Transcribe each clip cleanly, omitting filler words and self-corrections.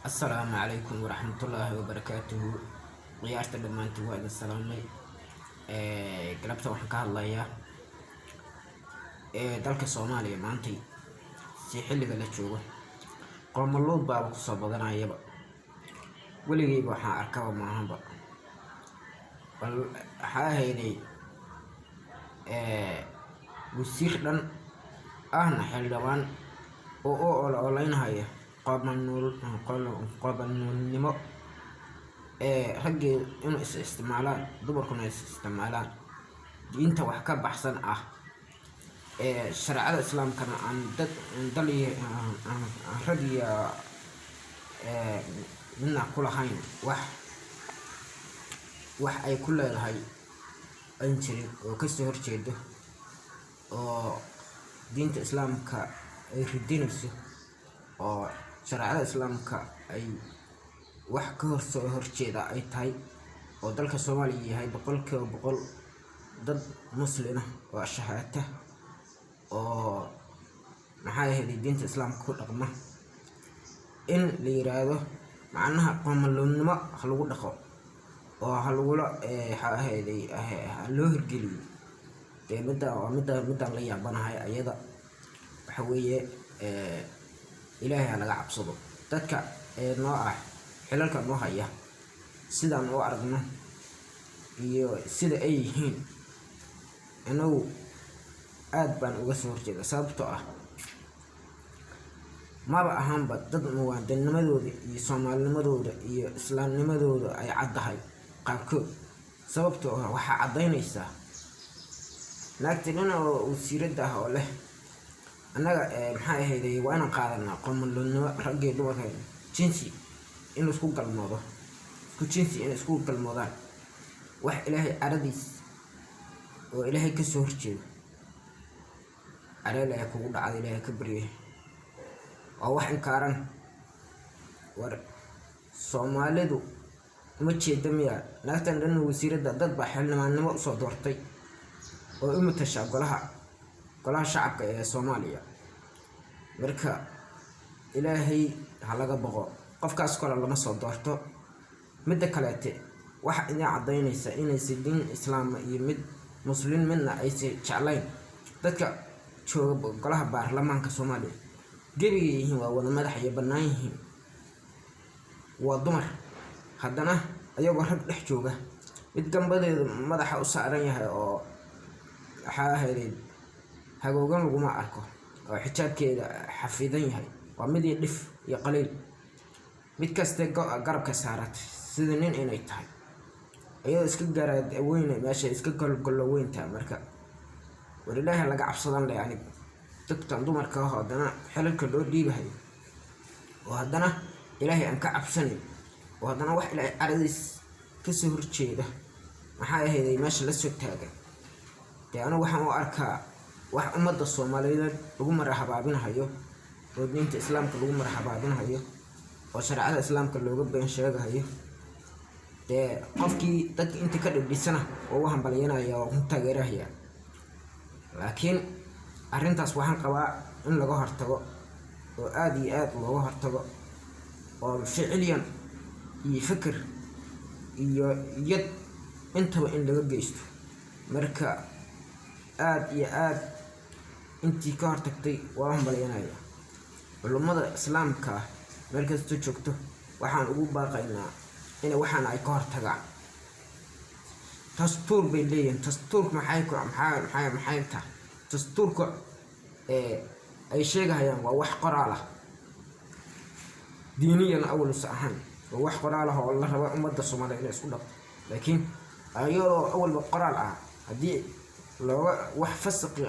السلام عليكم ورحمة الله وبركاته. قيارة دمانتي وإذا السلام لي قلبت وحن كهالله dalka Soomaaliya maantay si xilliga la joogo qoomuluud baa ku soo badanayaba waligii waxaan arkaba maahanba bal waxaa hayday wasiir dhan ahna xildhibaan oo ololaynaya qoomanuulnimo raggii inuu isticmaalaan dumarkuna isticmaalaan diinta wax ka baxsan شرع الإسلام كان عن دلي عن ردي منا كل هاين وح أي كل هاي أنشري وكسر شيء أو دين الإسلام كا يردين بس أو شرع الإسلام كا أي وح كسر شيء ده أي تاي أو دلك الصومالي هاي بقول ضد مسلمة وشهادته oo maxay ahayd diinta islaamka ku dhaqma in la yiraahdo macnaha qoomaluudnimo wax lagu dhaqo oo waxa lagu loo hirgeliyo midda la yaabanahay ayada waxa weeye ilaahay laga cabsado dadka noo xilalka noo haya sidaan oo aragno iyo sida ay yihiin inuu aad baan uga soo horjeeda sababtoo maba ahaanba dad muwaadinimadooda iyo Soomaalinimadooda iyo Islaamnimadooda ay caddahay qaabkood sababtoo waxa cadaynaysa naagtina oo wasiirada oo leh annaga maxay ahayd waan qaadanaa qoomaluudnimo raggii dumarka jinsi in isku galmoodo isku galmoodaan wax ilaahay aradiis oo ilaahay ka soo horjeeda أنا يكون عادي لا كبري أو واحد كارن ور Soomaalidu ma jeedamiya naagtan dhan wasiirada dad ba xilnaanimo soo doortay oo u matasha golaha shacabka ee Soomaaliya marka ilaahay halaga boqo qofkaas kale lama soo doorto midda kaleete waxa inay cadaynaysa inay sidin islaam iyo mid muslim midna ay jeclayn dadka jooga golaha baarlamaanka Soomaaliya gebigiihin waa wada madax iyo banaan yihiin waa dumar haddana ayagoo rag dhex jooga mid gambadeedu madaxa u saaran yahay oo waxa ahayd hagoogan lagu ma arko oo xijaabkeeda xafiidan yahay waa mid dhif iyo qaliil mid kasta garabka saarat sida nin inay tahay ayadoo iska garaad weyn meesha iska galgalo weynta marka ولله لقى عبصدان لي يعني تكتم دمر كهو هدنا حللك لو ديبهاي وهدنا إلهي أنك عبصني وهدنا واحد إلهي أردس كسهر شيء ده محايا هيدي ماشي لسوك تاقا دي أنا واحد وأركا واحد أمد الصوماليين لقوم مرحبا بينها يو ودينة إسلام كلقوم مرحبا بينها يو وشرع الإسلام كلقوم بين شاقها يو دي قفكي تك انت كدب دي سنة ووهم بلينا يو متاقيره يعني laakiin arintaas waxaan qabaa in laga hortago oo aad iyo aad looga hortago oo ficiliyan iyo fikir iyo yad intaba in laga geysto marka aad iyo aad intii ka hortagtay waan baleenaya culimada islaamka meel kasta joogto waxaan ugu baaqaynaa in waxaan ay ka hortagaan dastuur bay leeyihiin dastuurka maxay tahay dastuurka ay sheegayaan waa wax qoraal diiniyan awal sahan waa wax qoraal oo la rabo ummadda Soomaaliyeed inay isku dhaqo laakiin ayadoo awal qoraal hadii looga wax fasqi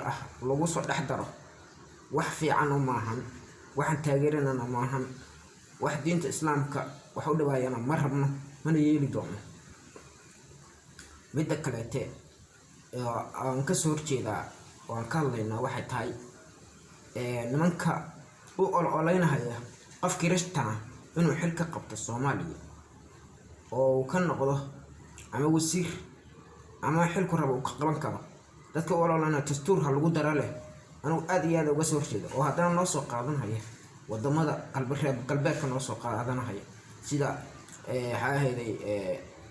lagu soo dhaxdaro wax fiican ma ahan waxaan taageerana ma ahan wax diinta islaamka wax u dhawaayana ma rabno mana yeeli doono midda kaleete aan ka soo horjeedaa waan ka hadlaynaa waxay tahay nimanka u ololaynaya qofkii rashtaa inuu xil ka qabto Soomaaliya oo ka noqdo ama wasiir ama xilku rabo ka qaban karo dadka ololaynaya dastuur ha lagu daro leh anu aad iyo aad uga soo horjeedo oo haddana noo soo qaadanaya wadamada galbeedka noo soo qaadanaya sida xaaheeday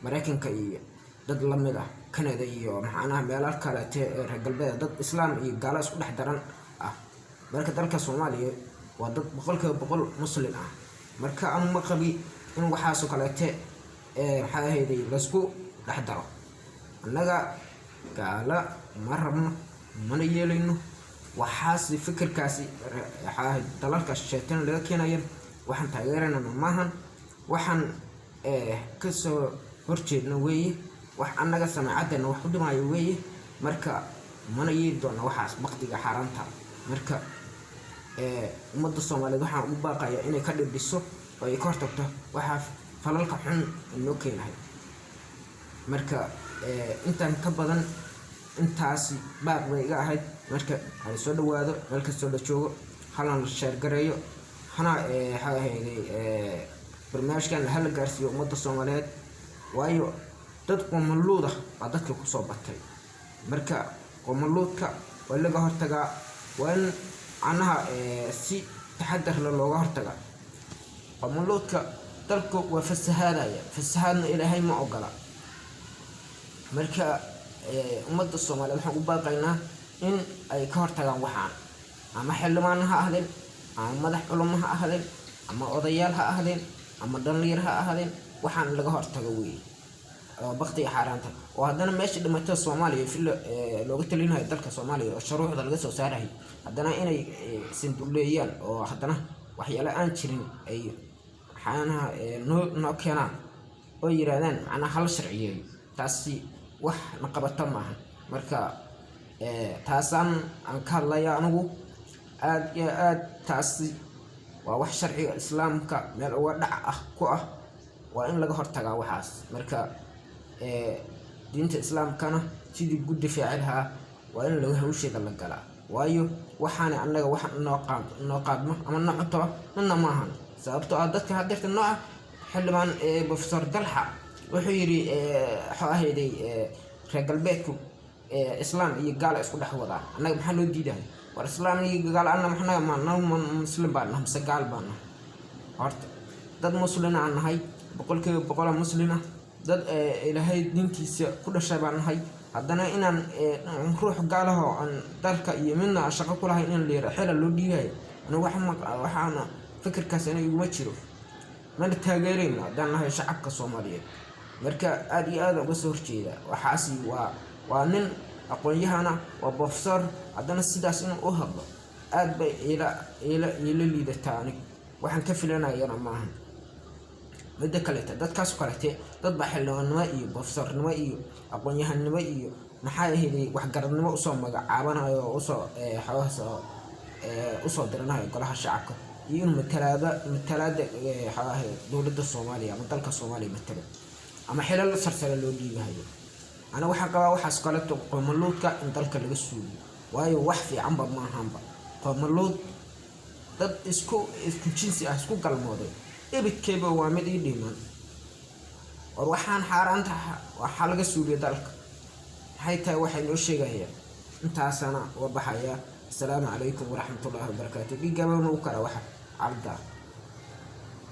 Mareykanka iyo dad la mid ah Canada iyo maxaanaha meelaha kale reer galbeed dad islaam iyo gaalo isku dhex daran ah. marka dalka Soomaaliya waa dad boqol muslim ah. marka aan ma qabi in waxaas oo kale xaaheeday lasku dhex daro. annaga gaala ma rabno mana yeelayno waxaas fikirkaasi dalalka shaytaan laga keenayo waxaan taageerana maahan waxaan ka soo horjeedna weeye wax annaga samaacadana wax u dhimaayo weeye. marka mana yeeli doona waxaas waqtiga xaraanta. marka ummadda Soomaaliyeed waxaan u baaqayaa inay ka dhidhiso oo ay ka hortagto waxa falalka xun inoo keenahay. marka intaan ka badan intaasi baaq bay iga ahayd. marka ay soo dhawaado meel kastoo la joogo halan share gareeyo hana barnaamijkan hal gaarsiiyo ummadda Soomaaliyeed waayo dad qomaluud ah baa dadka ku soo batay. marka qomaluudka waa laga hortagaa waa in anaha si taxadar looga hortagaa. qomaluudka dalku waa fasahaadna Ilaahay ma ogola. marka ummadda Soomaaliyeed waxaan u baaqaynaa in ay ka hortagaan waxaan ama xildhibaan ha ahaadeen ama madax culamo ha ahaadeen ama odayaal ha ahaadeen ama dhalinyaro ha ahaadeen waxaan laga hortago weeye waqtiga xaraanta. oo haddana meesha dhimatay Soomaaliya looga talinayo dalka Soomaaliya oo shuruucda laga soo saaray haddana inay sinduleeyaan oo haddana waxyaalo aan jirin ay maxaanaha noo keenaan oo yiraahdaan macnaha hal sharciyeeyo taasi wax naqabata maahan. marka taasaan aan ka hadlayaa anigu aad iyo aad taasi waa wax sharciga islaamka meel uga dhac ah ku ah waa in laga hortagaa waxaas. marka diinta islaamkana sidii guud difaacilaha waa in laga hawsheeda la galaa waayo waxaan annaga wax noo qaadmo ama noqoto midna maahan sababtoo ah dadka hadeerta nooca xildhibaan Professor Dalxa wuxuu yiri xaaheeday reer galbeedku islaam iyo gaal isku dhex wadaan. annaga maxaa loo diiday war islaam iyo gaal anna maxna ma muslim baan nahay mise gaal baan nahay? horta dad muslimiin aan nahay boqol muslimiin ah dad Ilaahay diintiisa ku dhashay baan nahay. haddana inaan ruux gaalaho aan dalka iyo midna shaqo ku lahayn in leeyahay xilal loo dhiibay anigu waxaana fikirkaas inay ugu jiro mana taageerayna haddaan nahay shacabka Soomaaliyeed. marka aad iyo aad uga soo horjeeda waxaasi waa nin aqoon-yahana waa professor haddana sidaas inuu u hadlo aad bay ila liidataa. aniga waxaan ka filanayana maahan. midda kale dadkaas kaleete dad baa xildhibaannimo iyo professornimo iyo aqoon-yahanimo iyo maxaa ahayd waxgaradnimo usoo magacaabanayo oo usoo diranayo golaha shacabka iyo in matalaada dowladda Soomaaliya ama dalka Soomaaliya matalo ama xilal sarsare loo dhiibayo. ana waxaan qabaa waxaas kaleeto qomaluudka in dalka laga suuliyo waayo wax fiicanba maahanba. qomaluud dad isku jinsi ah isku galmooday ibidkeeba waa mid ii dhiman war waxaan xaaraanta waxa laga suuliyo dalka maxay tahay waxay noo sheegayaan intaasana waa baxaya. السلام عليكم ورحمة الله وبركاته. في قبل نوكر واحد عبدا